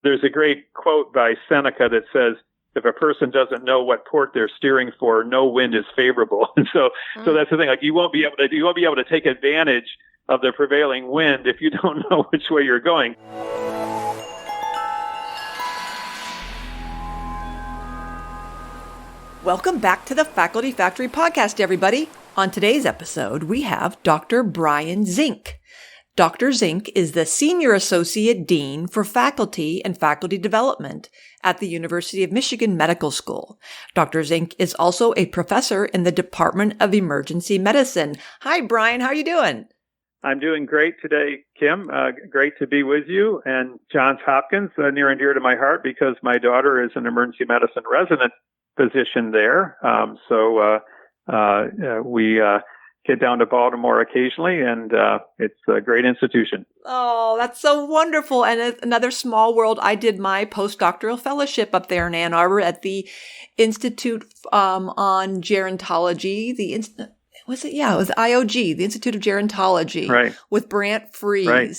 There's a great quote by Seneca that says, if a person doesn't know what port they're steering for, no wind is favorable. And so that's the thing. Like you won't be able to take advantage of the prevailing wind if you don't know which way you're going. Welcome back to the Faculty Factory podcast, everybody. On today's episode, we have Dr. Brian Zink. Dr. Zink is the Senior Associate Dean for Faculty and Faculty Development at the University of Michigan Medical School. Dr. Zink is also a professor in the Department of Emergency Medicine. Hi, Brian. How are you doing? I'm doing great today, Kim. Great to be with you. And Johns Hopkins, near and dear to my heart because my daughter is an emergency medicine resident physician there. We get down to Baltimore occasionally, and it's a great institution. Oh, that's so wonderful. And another small world. I did my postdoctoral fellowship up there in Ann Arbor at the Institute on Gerontology. It was IOG, the Institute of Gerontology, right, with Brant Freeze. Right.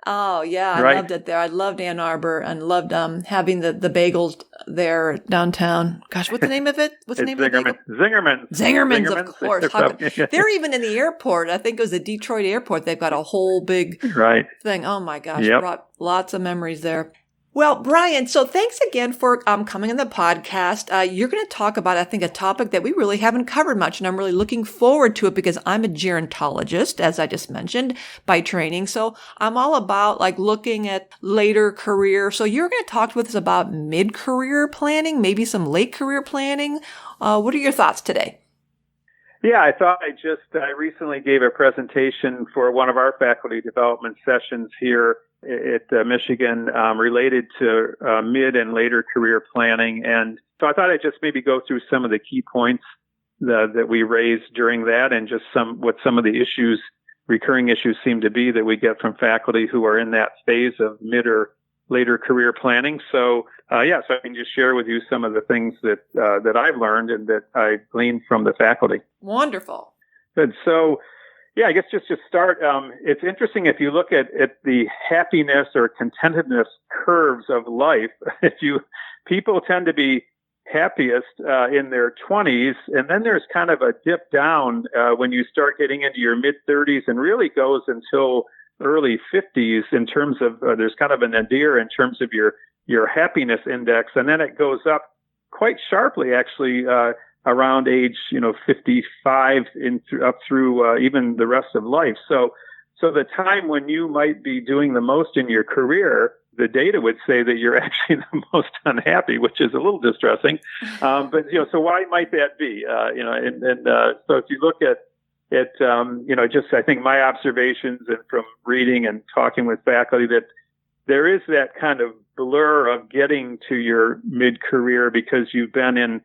Oh, yeah, I loved it there. I loved Ann Arbor and loved having the bagels there downtown. Gosh, what's the name of it? What's the name of the bagel? Zingerman's, of course. They're even in the airport. I think it was the Detroit airport. They've got a whole big thing. Oh, my gosh. Yep. Brought lots of memories there. Well, Brian, so thanks again for coming on the podcast. You're going to talk about, I think, a topic that we really haven't covered much, and I'm really looking forward to it because I'm a gerontologist, as I just mentioned, by training. So I'm all about looking at later career. So you're going to talk with us about mid-career planning, maybe some late career planning. What are your thoughts today? Yeah, I recently gave a presentation for one of our faculty development sessions here at Michigan related to mid and later career planning. And so I thought I'd just maybe go through some of the key points that we raised during that and just what some of the recurring issues seem to be that we get from faculty who are in that phase of mid or later career planning. So so I can just share with you some of the things that I've learned and that I gleaned from the faculty. Wonderful. Good. So, I guess just to start, it's interesting if you look at the happiness or contentedness curves of life. People tend to be happiest in their 20s, and then there's kind of a dip down when you start getting into your mid 30s, and really goes until early 50s in terms of there's kind of a nadir in terms of your happiness index, and then it goes up quite sharply actually around age 55 up through even the rest of life. So the time when you might be doing the most in your career, the data would say that you're actually the most unhappy, which is a little distressing. But so why might that be? So if you look at just I think my observations and from reading and talking with faculty that there is that kind of blur of getting to your mid-career because you've been in,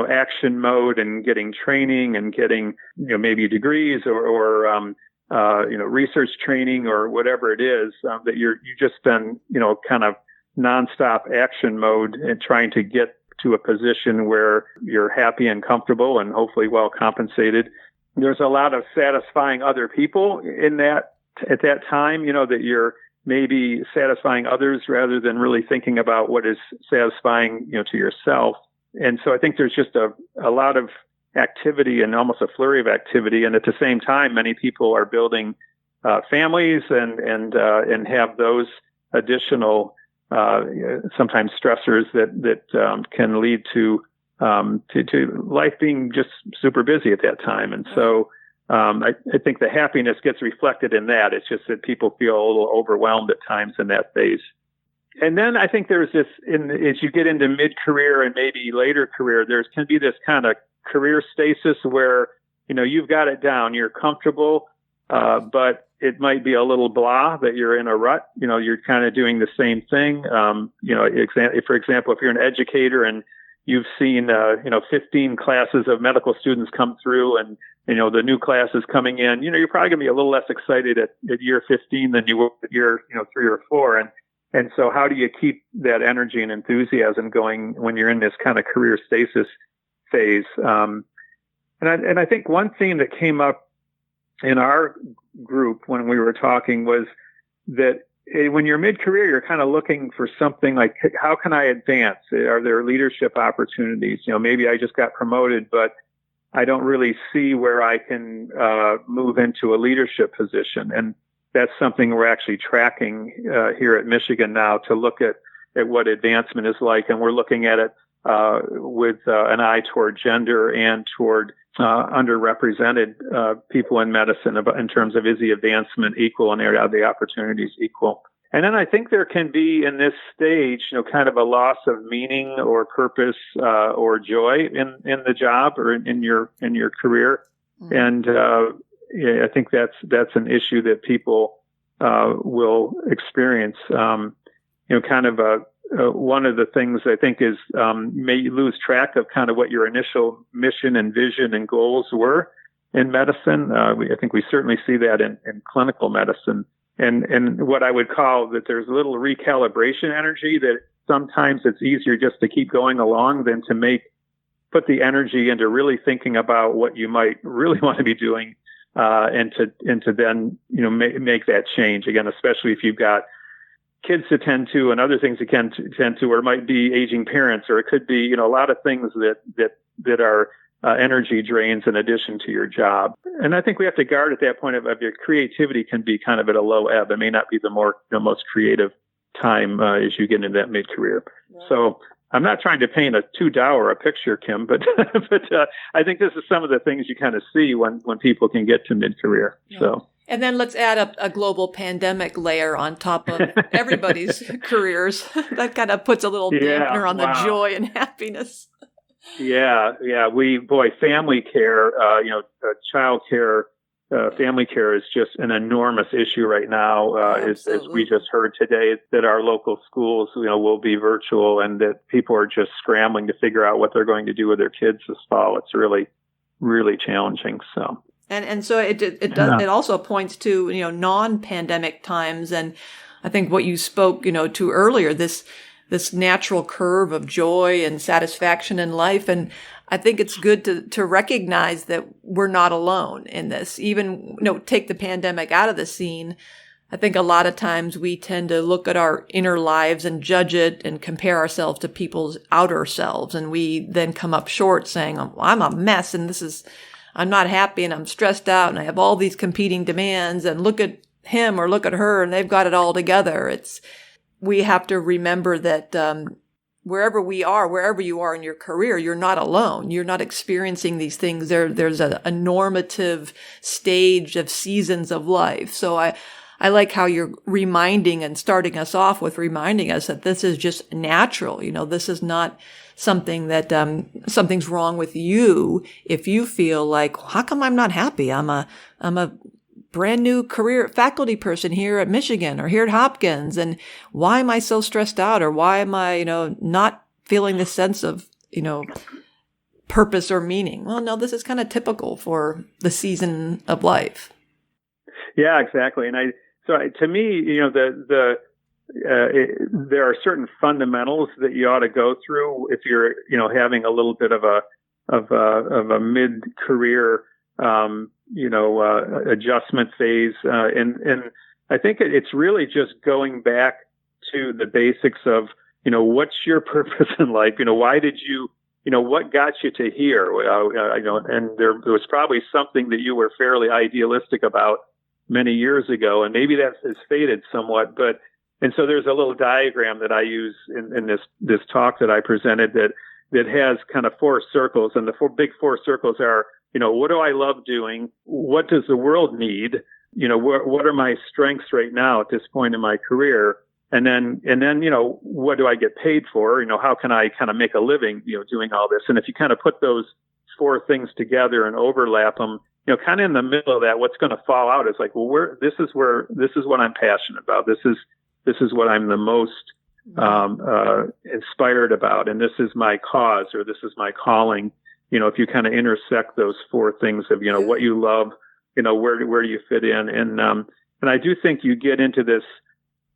action mode and getting training and getting, maybe degrees or research training or whatever it is, that you've just been, kind of nonstop action mode and trying to get to a position where you're happy and comfortable and hopefully well compensated. There's a lot of satisfying other people at that time, that you're maybe satisfying others rather than really thinking about what is satisfying, to yourself. And so I think there's just a lot of activity and almost a flurry of activity. And at the same time, many people are building families and have those additional sometimes stressors that can lead to life being just super busy at that time. And so I think the happiness gets reflected in that. It's just that people feel a little overwhelmed at times in that phase. And then I think there's this, as you get into mid-career and maybe later career, there can be this kind of career stasis where, you've got it down, you're comfortable, but it might be a little blah that you're in a rut. You're kind of doing the same thing. For example, if you're an educator and you've seen, 15 classes of medical students come through and, the new class is coming in, you're probably going to be a little less excited at year 15 than you were at year, 3 or 4. And so how do you keep that energy and enthusiasm going when you're in this kind of career stasis phase? And I think one theme that came up in our group when we were talking was that when you're mid-career, you're kind of looking for something like, how can I advance? Are there leadership opportunities? Maybe I just got promoted, but I don't really see where I can move into a leadership position. And that's something we're actually tracking here at Michigan now to look at what advancement is like. And we're looking at it with an eye toward gender and toward underrepresented people in medicine in terms of, is the advancement equal and are the opportunities equal? And then I think there can be in this stage, kind of a loss of meaning or purpose or joy in the job or in your career. And I think that's an issue that people will experience. Kind of one of the things I think is may lose track of kind of what your initial mission and vision and goals were in medicine. I think we certainly see that in clinical medicine. And what I would call that there's a little recalibration energy that sometimes it's easier just to keep going along than to put the energy into really thinking about what you might really want to be doing, and to then, make that change again, especially if you've got kids to tend to and other things to tend to, or it might be aging parents, or it could be, a lot of things that are energy drains in addition to your job. And I think we have to guard at that point of your creativity can be kind of at a low ebb. It may not be the most creative time as you get into that mid-career. Right. So I'm not trying to paint a too dour a picture, Kim, but I think this is some of the things you kind of see when people can get to mid-career. Yeah. So. And then let's add a global pandemic layer on top of everybody's careers. That kind of puts a little dampener on the joy and happiness. Yeah. Family care, child care, family care is just an enormous issue right now. As we just heard today, that our local schools, will be virtual, and that people are just scrambling to figure out what they're going to do with their kids this fall. It's really, really challenging. So. And so it does. It also points to non-pandemic times, and I think what you spoke to earlier, this natural curve of joy and satisfaction in life. And I think it's good to recognize that we're not alone in this. Even, take the pandemic out of the scene. I think a lot of times we tend to look at our inner lives and judge it and compare ourselves to people's outer selves. And we then come up short saying, I'm a mess and I'm not happy and I'm stressed out and I have all these competing demands, and look at him or look at her and they've got it all together. We have to remember that wherever you are in your career, you're not alone. You're not experiencing these things. There's a normative stage of seasons of life. So I like how you're reminding and starting us off with reminding us that this is just natural. This is not something that something's wrong with you if you feel like, how come I'm not happy? I'm a brand new career faculty person here at Michigan or here at Hopkins, and why am I so stressed out, or why am I not feeling this sense of purpose or meaning? Well, no, this is kind of typical for the season of life. Yeah, exactly. And to me, there are certain fundamentals that you ought to go through if you're, having a little bit of a mid-career, adjustment phase. And I think it's really just going back to the basics of, what's your purpose in life? Why did you, what got you to here? And there was probably something that you were fairly idealistic about many years ago, and maybe that has faded somewhat, and so there's a little diagram that I use in this talk that I presented that has kind of four circles, and the big four circles are, what do I love doing? What does the world need? What are my strengths right now at this point in my career? And then, what do I get paid for? How can I kind of make a living, doing all this? And if you kind of put those four things together and overlap them, kind of in the middle of that, what's going to fall out is like, well, this is what I'm passionate about. This is what I'm the most inspired about, and this is my cause, or this is my calling. If you kind of intersect those four things of what you love, where do you fit in, and I do think you get into this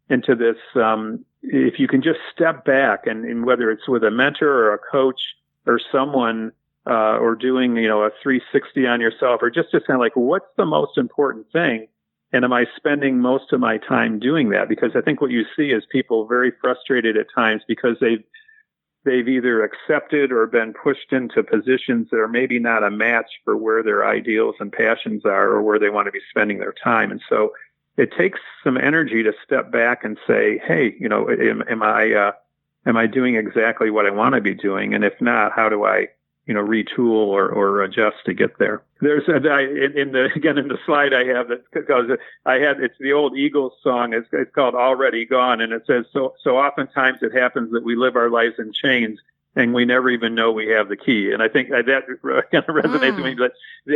if you can just step back and whether it's with a mentor or a coach or someone or doing a 360 on yourself, or just kind of like, what's the most important thing? And am I spending most of my time doing that? Because I think what you see is people very frustrated at times because they've either accepted or been pushed into positions that are maybe not a match for where their ideals and passions are or where they want to be spending their time. And so it takes some energy to step back and say, hey, am I doing exactly what I want to be doing? And if not, how do I, retool or adjust to get there? There's in the slide I have that because it's the old Eagles song. It's called Already Gone. And it says, so oftentimes it happens that we live our lives in chains and we never even know we have the key. And I think that kind of resonates with me. But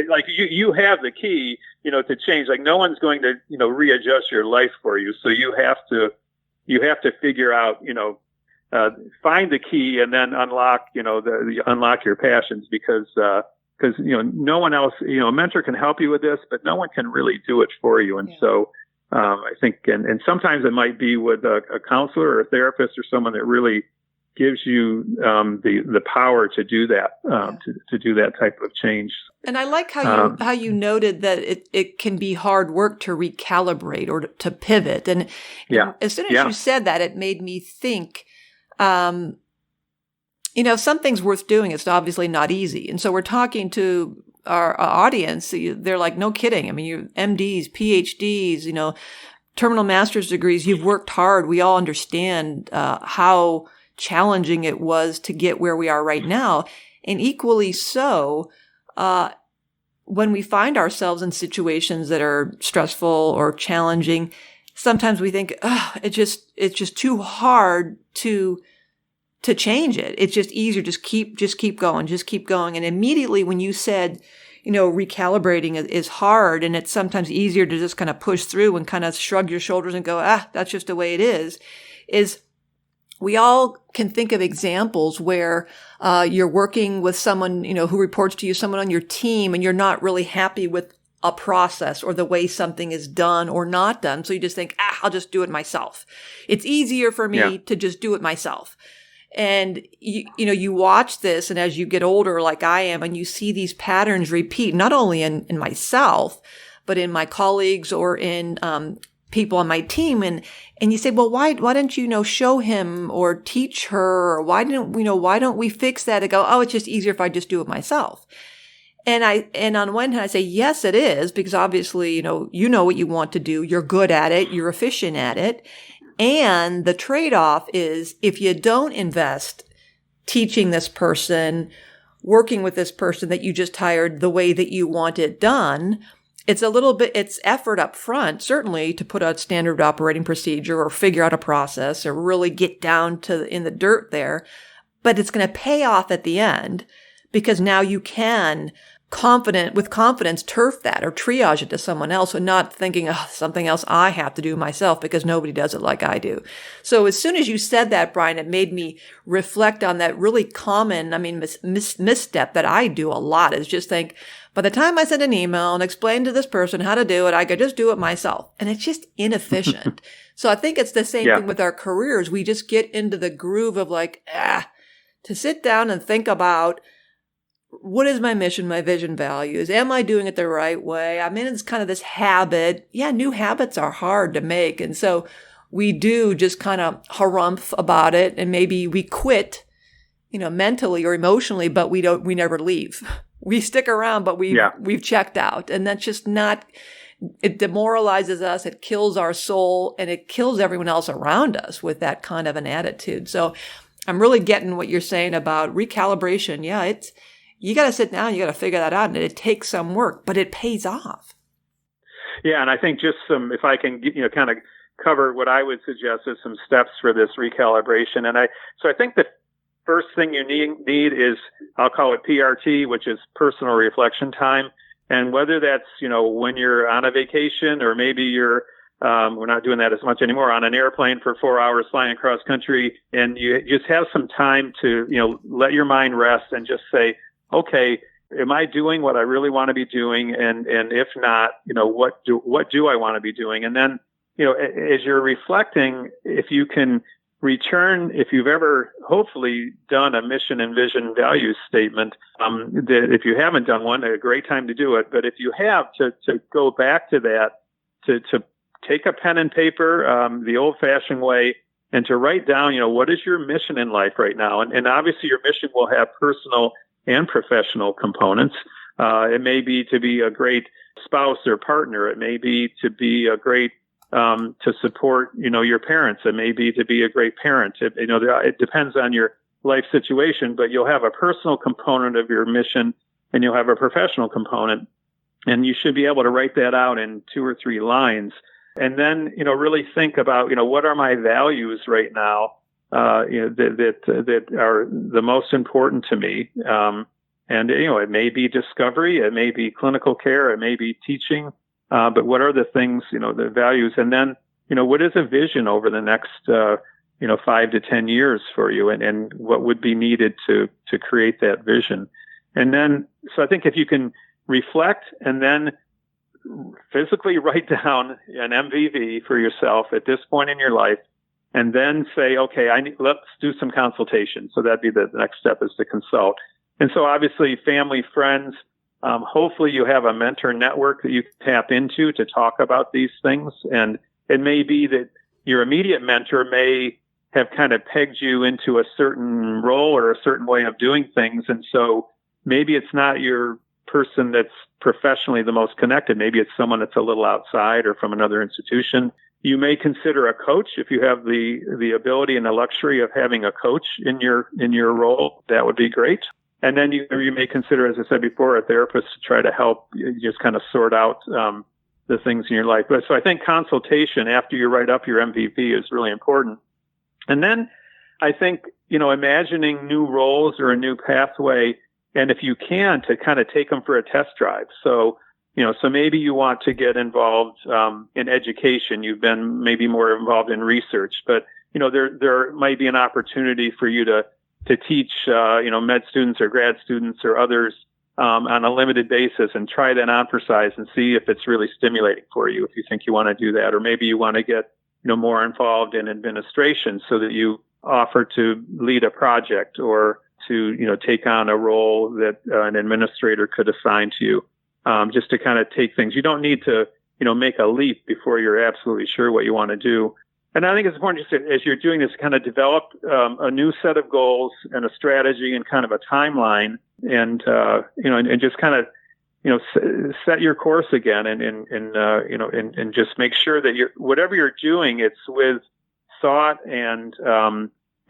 like you have the key, to change. Like no one's going to, readjust your life for you. So you have to figure out, find the key and then unlock, unlock your passions because no one else, a mentor can help you with this, but no one can really do it for you. And so, I think, and sometimes it might be with a counselor or a therapist or someone that really gives you, the power to do that, to do that type of change. And I like how you noted that it can be hard work to recalibrate or to pivot. And as soon as you said that, it made me think, something's worth doing. It's obviously not easy. And so we're talking to our audience. They're like, no kidding. I mean, you MDs, PhDs, terminal master's degrees, you've worked hard. We all understand, how challenging it was to get where we are right now. And equally so, when we find ourselves in situations that are stressful or challenging, sometimes we think, it's just too hard to change it. It's just easier. Just keep going. And immediately when you said, recalibrating is hard and it's sometimes easier to just kind of push through and kind of shrug your shoulders and go, that's just the way it is we all can think of examples where you're working with someone, who reports to you, someone on your team, and you're not really happy with a process or the way something is done or not done. So you just think, I'll just do it myself. It's easier for me to just do it myself. And you watch this, and as you get older, like I am, and you see these patterns repeat, not only in myself, but in my colleagues or in people on my team, and you say, well, why didn't you show him or teach her, or why don't we fix that? And go, it's just easier if I just do it myself. And on one hand, I say, yes, it is, because obviously, you know what you want to do. You're good at it. You're efficient at it. And the trade-off is if you don't invest teaching this person, working with this person that you just hired the way that you want it done, it's effort up front, certainly to put a standard operating procedure or figure out a process or really get down in the dirt there. But it's going to pay off at the end because now you can with confidence turf that or triage it to someone else and not thinking, something else I have to do myself because nobody does it like I do. So as soon as you said that, Brian, it made me reflect on that really common, misstep that I do a lot is just think, by the time I send an email and explain to this person how to do it, I could just do it myself. And it's just inefficient. So I think it's the same thing with our careers. We just get into the groove of to sit down and think about, what is my mission, my vision, values? Am I doing it the right way? It's kind of this habit. New habits are hard to make. And so we do just kind of harumph about it. And maybe we quit, mentally or emotionally, but we never leave. We stick around, but we've checked out. And that's just it demoralizes us. It kills our soul and it kills everyone else around us with that kind of an attitude. So I'm really getting what you're saying about recalibration. You got to sit down, you got to figure that out, and it takes some work, but it pays off. Yeah, and I think just if I can, kind of cover what I would suggest as some steps for this recalibration. And I think the first thing you need is, I'll call it PRT, which is personal reflection time. And whether that's, when you're on a vacation or maybe you're, we're not doing that as much anymore, on an airplane for 4 hours flying across country, and you just have some time to, let your mind rest and just say, okay, am I doing what I really want to be doing? And if not, what do I want to be doing? And then, as you're reflecting, if you can return, if you've ever hopefully done a mission and vision values statement, that if you haven't done one, a great time to do it. But if you have, to go back to that, to take a pen and paper, the old-fashioned way, and to write down, what is your mission in life right now? And obviously your mission will have personal and professional components. It may be to be a great spouse or partner. It may be to be a great, to support, your parents. It may be to be a great parent. It depends on your life situation, but you'll have a personal component of your mission and you'll have a professional component. And you should be able to write that out in 2 or 3 lines. And then, really think about, what are my values right now, that are the most important to me. And, it may be discovery, it may be clinical care, it may be teaching. But what are the things, the values? And then, what is a vision over the next, 5 to 10 years for you, and what would be needed to create that vision? And then, so I think if you can reflect and then physically write down an MVV for yourself at this point in your life, and then say, okay, let's do some consultation. So that'd be the next step, is to consult. And so obviously family, friends, hopefully you have a mentor network that you can tap into to talk about these things. And it may be that your immediate mentor may have kind of pegged you into a certain role or a certain way of doing things. And so maybe it's not your person that's professionally the most connected. Maybe it's someone that's a little outside or from another institution. You may consider a coach if you have the ability and the luxury of having a coach in your role. That would be great. And then you may consider, as I said before, a therapist to try to help you just kind of sort out the things in your life. But so I think consultation after you write up your MVP is really important. And then I think, imagining new roles or a new pathway, and if you can, to kind of take them for a test drive. So, so maybe you want to get involved in education. You've been maybe more involved in research, but, there might be an opportunity for you to teach, med students or grad students or others on a limited basis, and try that on for size and see if it's really stimulating for you, if you think you want to do that. Or maybe you want to get, more involved in administration so that you offer to lead a project or to, take on a role that an administrator could assign to you, just to kind of take things. You don't need to, make a leap before you're absolutely sure what you want to do. And I think it's important just to, as you're doing this, kind of develop a new set of goals and a strategy and kind of a timeline, and and just kind of set your course again, and just make sure that whatever you're doing, it's with thought and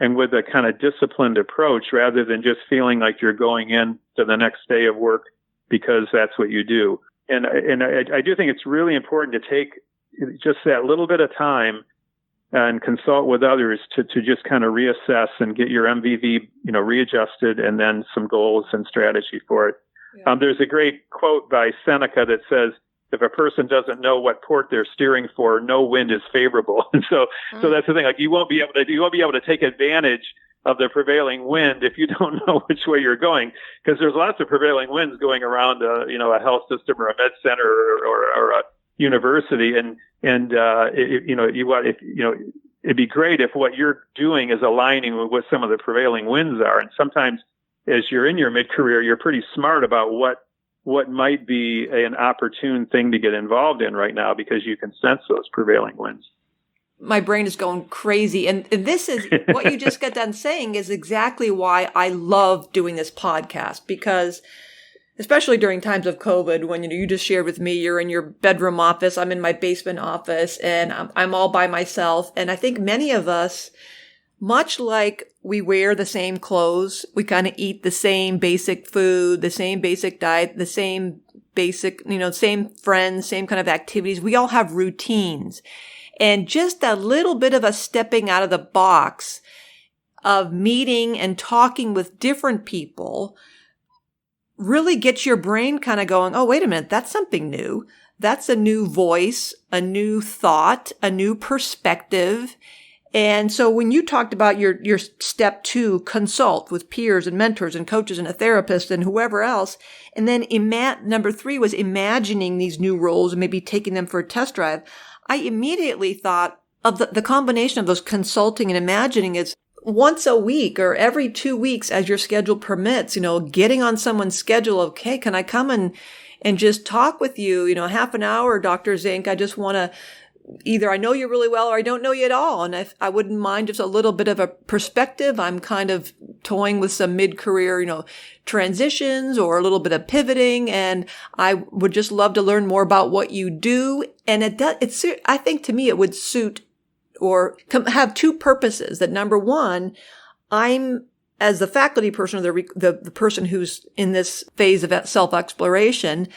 with a kind of disciplined approach, rather than just feeling like you're going in to the next day of work because that's what you do. And I do think it's really important to take just that little bit of time and consult with others to just kind of reassess and get your MVV, readjusted, and then some goals and strategy for it. Yeah. There's a great quote by Seneca that says, if a person doesn't know what port they're steering for, no wind is favorable. And so that's the thing. Like, you won't be able to take advantage of the prevailing wind if you don't know which way you're going, because there's lots of prevailing winds going around, a health system or a med center or a university. It'd be great if what you're doing is aligning with what some of the prevailing winds are. And sometimes as you're in your mid-career, you're pretty smart about what might be an opportune thing to get involved in right now, because you can sense those prevailing winds. My brain is going crazy. And this is what you just got done saying is exactly why I love doing this podcast, because especially during times of COVID, when you just shared with me, you're in your bedroom office, I'm in my basement office, and I'm all by myself. And I think many of us, much like we wear the same clothes, we kind of eat the same basic food, the same basic diet, the same basic, same friends, same kind of activities. We all have routines. And just a little bit of a stepping out of the box of meeting and talking with different people really gets your brain kind of going, oh, wait a minute, that's something new. That's a new voice, a new thought, a new perspective. And so when you talked about your step 2, consult with peers and mentors and coaches and a therapist and whoever else, and then number 3 was imagining these new roles and maybe taking them for a test drive, I immediately thought of the combination of those consulting and imagining is once a week or every 2 weeks as your schedule permits, getting on someone's schedule of, okay, can I come and just talk with you, half an hour, Dr. Zink. I just want to either I know you really well or I don't know you at all. And I wouldn't mind just a little bit of a perspective. I'm kind of toying with some mid-career, transitions or a little bit of pivoting. And I would just love to learn more about what you do. And I think to me, it would suit or have two purposes. That number one, I'm as the faculty person or the person who's in this phase of self-exploration,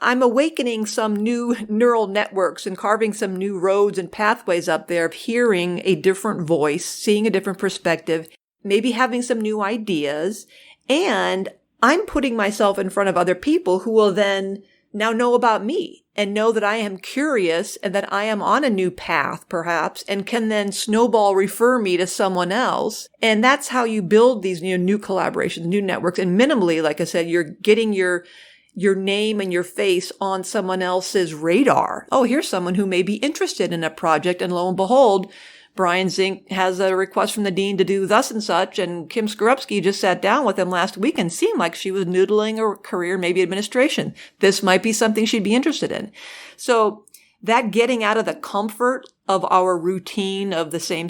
I'm awakening some new neural networks and carving some new roads and pathways up there of hearing a different voice, seeing a different perspective, maybe having some new ideas. And I'm putting myself in front of other people who will then now know about me and know that I am curious and that I am on a new path, perhaps, and can then snowball refer me to someone else. And that's how you build these new collaborations, new networks. And minimally, like I said, you're getting your name and your face on someone else's radar. Oh, here's someone who may be interested in a project. And lo and behold, Brian Zink has a request from the dean to do thus and such. And Kim Skorupski just sat down with him last week and seemed like she was noodling a career, maybe administration. This might be something she'd be interested in. So that getting out of the comfort of our routine of the same,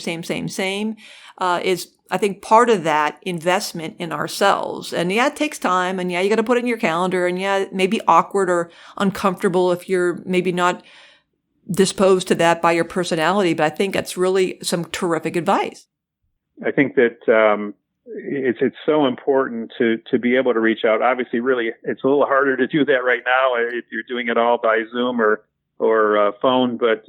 is, I think, part of that investment in ourselves. And yeah, it takes time. And yeah, you got to put it in your calendar. And yeah, it may be awkward or uncomfortable if you're maybe not disposed to that by your personality. But I think that's really some terrific advice. I think that it's so important to be able to reach out. Obviously, really, it's a little harder to do that right now if you're doing it all by Zoom or phone. But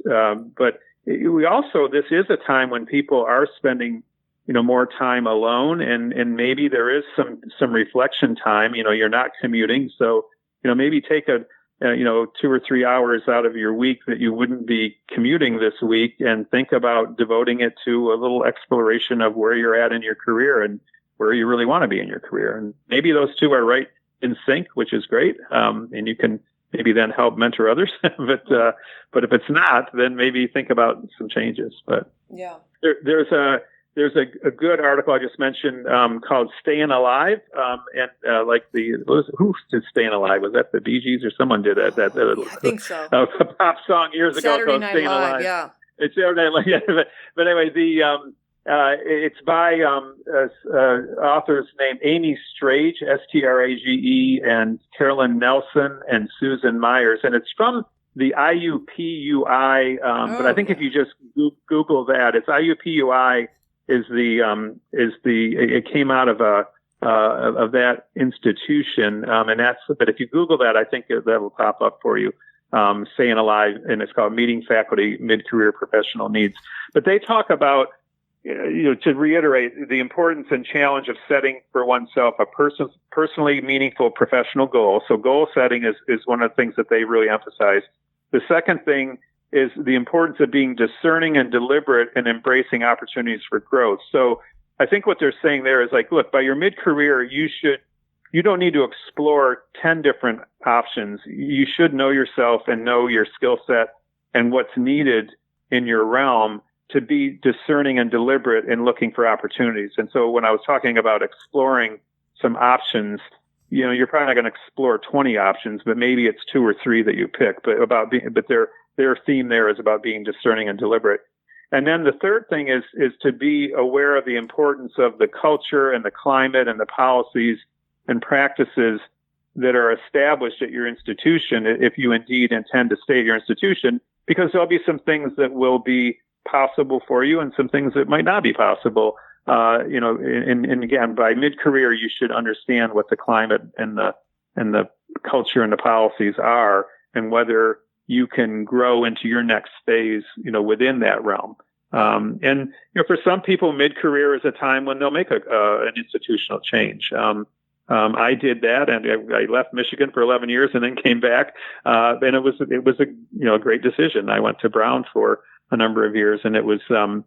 we also, this is a time when people are spending more time alone, and maybe there is some reflection time. You're not commuting, so maybe take a 2 or 3 hours out of your week that you wouldn't be commuting this week, and think about devoting it to a little exploration of where you're at in your career and where you really want to be in your career. And maybe those two are right in sync, which is great. And you can maybe then help mentor others. But if it's not, then maybe think about some changes. But yeah, there's a good article I just mentioned called "Staying Alive," who did "Staying Alive"? Was that the Bee Gees or someone did that? I think so. A pop song years ago Saturday called Night "Staying Live, Alive." Yeah, it's Saturday Night Live. Yeah, but anyway, it's by authors named Amy Strage, Strage, and Carolyn Nelson and Susan Myers, and it's from the IUPUI. But I think if you just Google that, it's IUPUI. It came out of that institution, and but if you Google that, I think that will pop up for you. Staying Alive, and it's called Meeting Faculty Mid-Career Professional Needs. But they talk about, to reiterate, the importance and challenge of setting for oneself a personally meaningful professional goal. So goal setting is one of the things that they really emphasize. The second thing is the importance of being discerning and deliberate and embracing opportunities for growth. So I think what they're saying there is look, by your mid-career, you don't need to explore 10 different options. You should know yourself and know your skill set and what's needed in your realm to be discerning and deliberate in looking for opportunities. And so when I was talking about exploring some options, you're probably not going to explore 20 options, but maybe it's 2 or 3 that you pick. But their theme there is about being discerning and deliberate. And then the third thing is to be aware of the importance of the culture and the climate and the policies and practices that are established at your institution, if you indeed intend to stay at your institution, because there'll be some things that will be possible for you and some things that might not be possible. And again, by mid-career, you should understand what the climate and the culture and the policies are, and whether you can grow into your next phase, within that realm. And for some people, mid-career is a time when they'll make an institutional change. I did that, and I left Michigan for 11 years and then came back. And it was a great decision. I went to Brown for a number of years, and it was a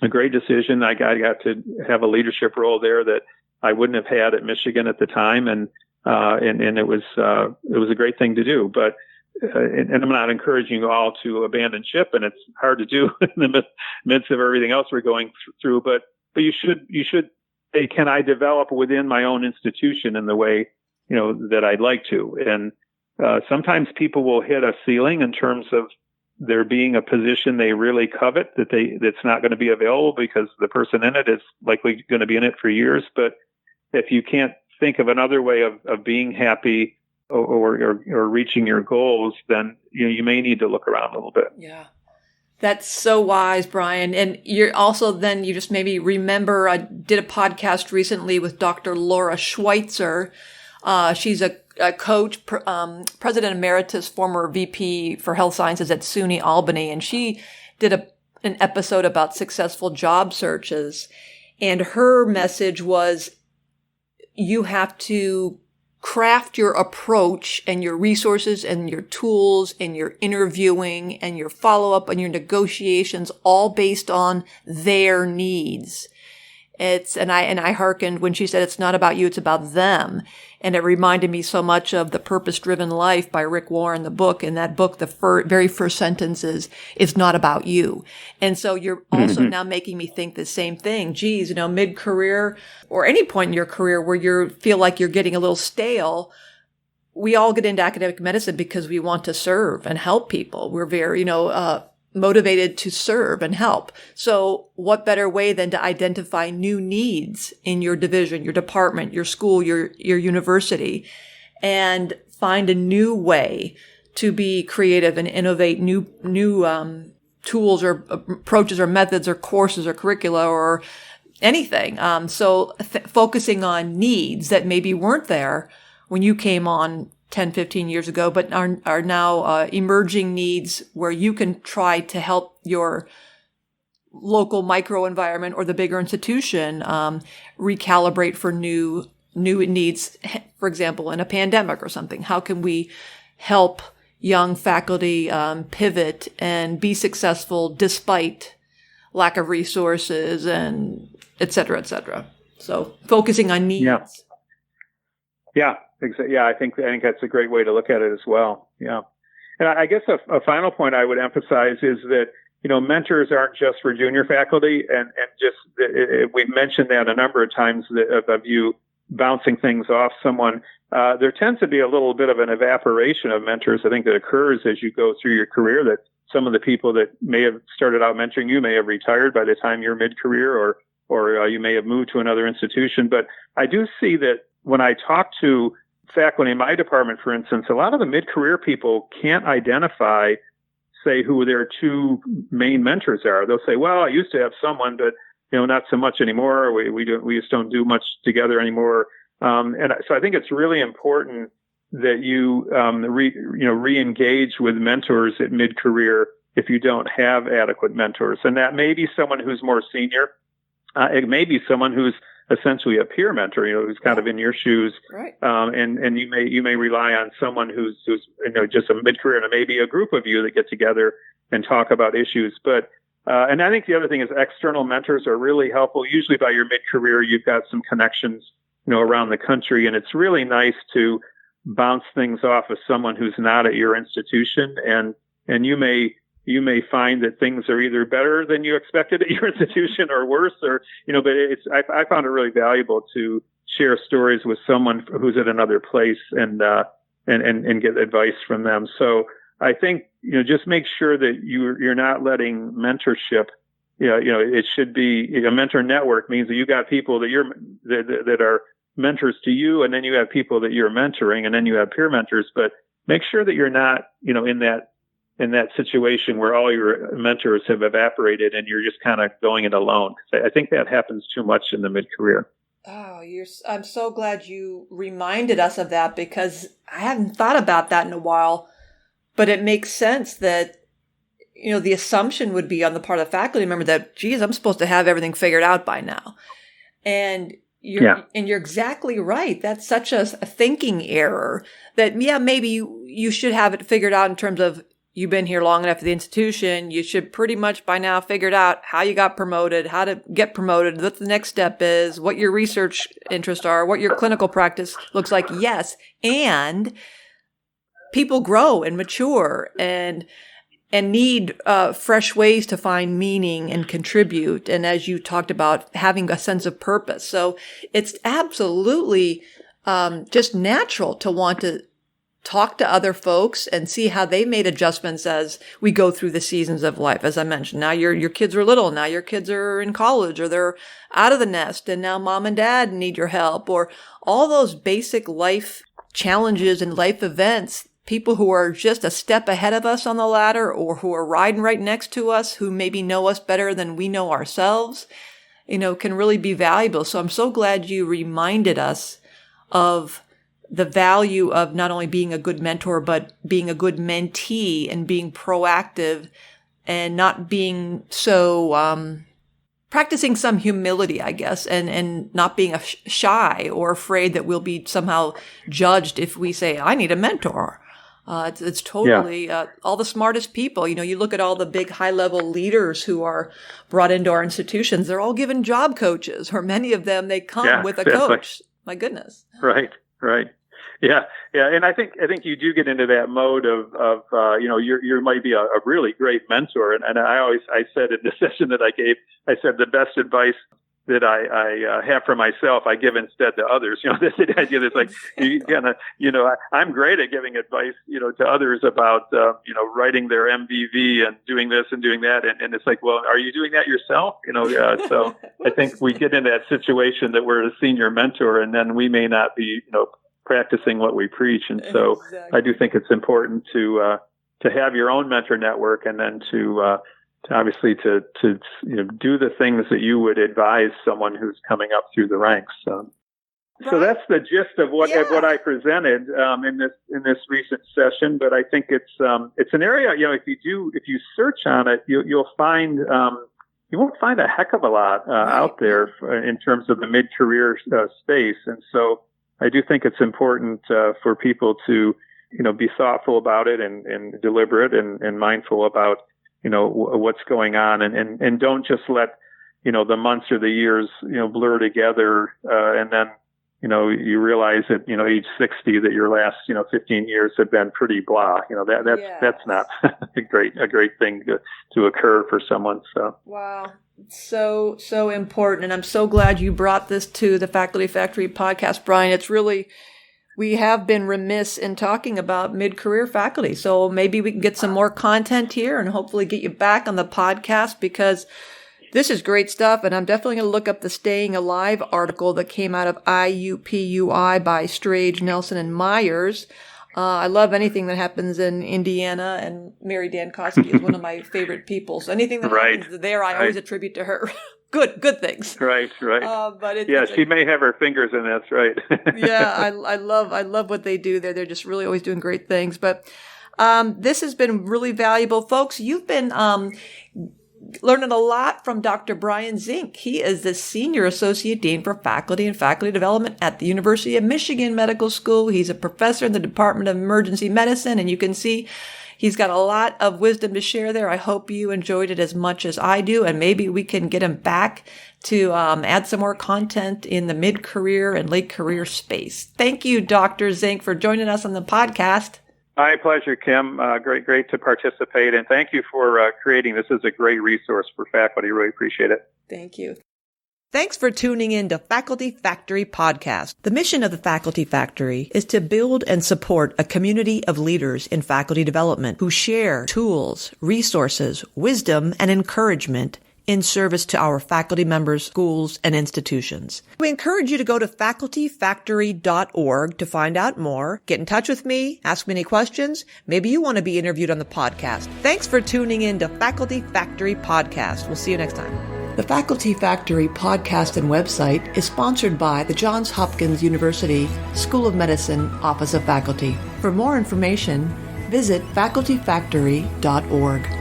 great decision. I got to have a leadership role there that I wouldn't have had at Michigan at the time, and it was a great thing to do. But and I'm not encouraging you all to abandon ship, and it's hard to do in the midst of everything else we're going through. But you should say, can I develop within my own institution in the way that I'd like to? And sometimes people will hit a ceiling in terms of there being a position they really covet that's not going to be available because the person in it is likely going to be in it for years. But if you can't think of another way of being happy or reaching your goals, then you may need to look around a little bit. Yeah. That's so wise, Brian. And you're also then you just maybe remember, I did a podcast recently with Dr. Laura Schweitzer. She's a coach, president emeritus, former VP for health sciences at SUNY Albany. And she did an episode about successful job searches. And her message was you have to craft your approach and your resources and your tools and your interviewing and your follow-up and your negotiations all based on their needs. And I hearkened when she said it's not about you, it's about them. And it reminded me so much of The Purpose-Driven Life by Rick Warren, the book. In that book, the very first sentence is, it's not about you. And so you're also now making me think the same thing. Geez, mid-career or any point in your career where you feel like you're getting a little stale, we all get into academic medicine because we want to serve and help people. We're very, motivated to serve and help. So what better way than to identify new needs in your division, your department, your school, your university, and find a new way to be creative and innovate new tools or approaches or methods or courses or curricula or anything. So focusing on needs that maybe weren't there when you came on 10, 15 years ago, but are now emerging needs where you can try to help your local micro environment or the bigger institution recalibrate for new needs. For example, in a pandemic or something, how can we help young faculty pivot and be successful despite lack of resources and et cetera, et cetera. So focusing on needs. Yeah. Exactly. Yeah, I think that's a great way to look at it as well. Yeah. And I guess a final point I would emphasize is that, mentors aren't just for junior faculty and we've mentioned that a number of times of you bouncing things off someone. There tends to be a little bit of an evaporation of mentors, I think, that occurs as you go through your career, that some of the people that may have started out mentoring you may have retired by the time you're mid-career or you may have moved to another institution. But I do see that when I talk to faculty in my department, for instance, a lot of the mid-career people can't identify, say, who their two main mentors are. They'll say, well, I used to have someone, but, not so much anymore. We just don't do much together anymore. And so I think it's really important that you, re-engage with mentors at mid-career if you don't have adequate mentors. And that may be someone who's more senior. It may be someone who's essentially a peer mentor, who's kind of in your shoes. Right. And you may rely on someone who's just a mid-career, and maybe a group of you that get together and talk about issues. But, and I think the other thing is external mentors are really helpful. Usually by your mid-career, you've got some connections, around the country, and it's really nice to bounce things off of someone who's not at your institution. And you may find that things are either better than you expected at your institution or worse, but I found it really valuable to share stories with someone who's at another place and get advice from them. So I think, just make sure that you're not letting mentorship, it should be a mentor network means that you got people that are mentors to you, and then you have people that you're mentoring, and then you have peer mentors, but make sure that you're not, in that situation where all your mentors have evaporated and you're just kind of going it alone. I think that happens too much in the mid-career. Oh, I'm so glad you reminded us of that, because I hadn't thought about that in a while, but it makes sense that, the assumption would be on the part of the faculty member that, geez, I'm supposed to have everything figured out by now. And you're exactly right. That's such a thinking error that, maybe you should have it figured out in terms of, you've been here long enough at the institution. You should pretty much by now figured out how you got promoted, how to get promoted, what the next step is, what your research interests are, what your clinical practice looks like. Yes. And people grow and mature and need fresh ways to find meaning and contribute. And as you talked about, having a sense of purpose. So it's absolutely just natural to want to talk to other folks and see how they made adjustments as we go through the seasons of life. As I mentioned, now your kids are little, now your kids are in college or they're out of the nest and now mom and dad need your help, or all those basic life challenges and life events. People who are just a step ahead of us on the ladder or who are riding right next to us, who maybe know us better than we know ourselves, can really be valuable. So I'm so glad you reminded us of the value of not only being a good mentor, but being a good mentee and being proactive and not being so, practicing some humility, I guess, and not being shy or afraid that we'll be somehow judged if we say, I need a mentor. It's totally, all the smartest people, you look at all the big high level leaders who are brought into our institutions, they're all given job coaches, or many of them, they come with a coach. My goodness. Right. Yeah. And I think you do get into that mode of you might be a really great mentor. And I said in the session that I gave, I said the best advice that I have for myself, I give instead to others. This idea that's like, I'm great at giving advice, to others about, writing their MVV and doing this and doing that. And it's like, well, are you doing that yourself? So I think we get in that situation that we're a senior mentor and then we may not be, practicing what we preach. And so exactly. I do think it's important to have your own mentor network and then to obviously to do the things that you would advise someone who's coming up through the ranks. So that's the gist of what I presented in this recent session. But I think it's an area, if you search on it, you'll find you won't find a heck of a lot out there in terms of the mid-career space. And so I do think it's important for people to be thoughtful about it and deliberate and mindful about what's going on, and don't just let the months or the years blur together, and then you realize at age 60 that your last 15 years have been pretty blah. That's not a great thing to occur for someone. So wow, so important, and I'm so glad you brought this to the Faculty Factory podcast, Brian. It's really, we have been remiss in talking about mid-career faculty. So maybe we can get some more content here and hopefully get you back on the podcast, because this is great stuff. And I'm definitely going to look up the Staying Alive article that came out of IUPUI by Strage, Nelson, and Myers. I love anything that happens in Indiana, and Mary Dankosky is one of my favorite people. So anything that happens there, I always attribute to her. Good things. Right. But she may have her fingers in that's right. Yeah, I love what they do there. They're just really always doing great things. But this has been really valuable, folks. You've been learning a lot from Dr. Brian Zink. He is the Senior Associate Dean for Faculty and Faculty Development at the University of Michigan Medical School. He's a professor in the Department of Emergency Medicine, and you can see he's got a lot of wisdom to share there. I hope you enjoyed it as much as I do, and maybe we can get him back to add some more content in the mid-career and late-career space. Thank you, Dr. Zink, for joining us on the podcast. My pleasure, Kim. Great to participate, and thank you for creating this as a great resource for faculty. Really appreciate it. Thank you. Thanks for tuning in to Faculty Factory Podcast. The mission of the Faculty Factory is to build and support a community of leaders in faculty development who share tools, resources, wisdom, and encouragement in service to our faculty members, schools, and institutions. We encourage you to go to facultyfactory.org to find out more. Get in touch with me, ask me any questions. Maybe you want to be interviewed on the podcast. Thanks for tuning in to Faculty Factory Podcast. We'll see you next time. The Faculty Factory podcast and website is sponsored by the Johns Hopkins University School of Medicine Office of Faculty. For more information, visit facultyfactory.org.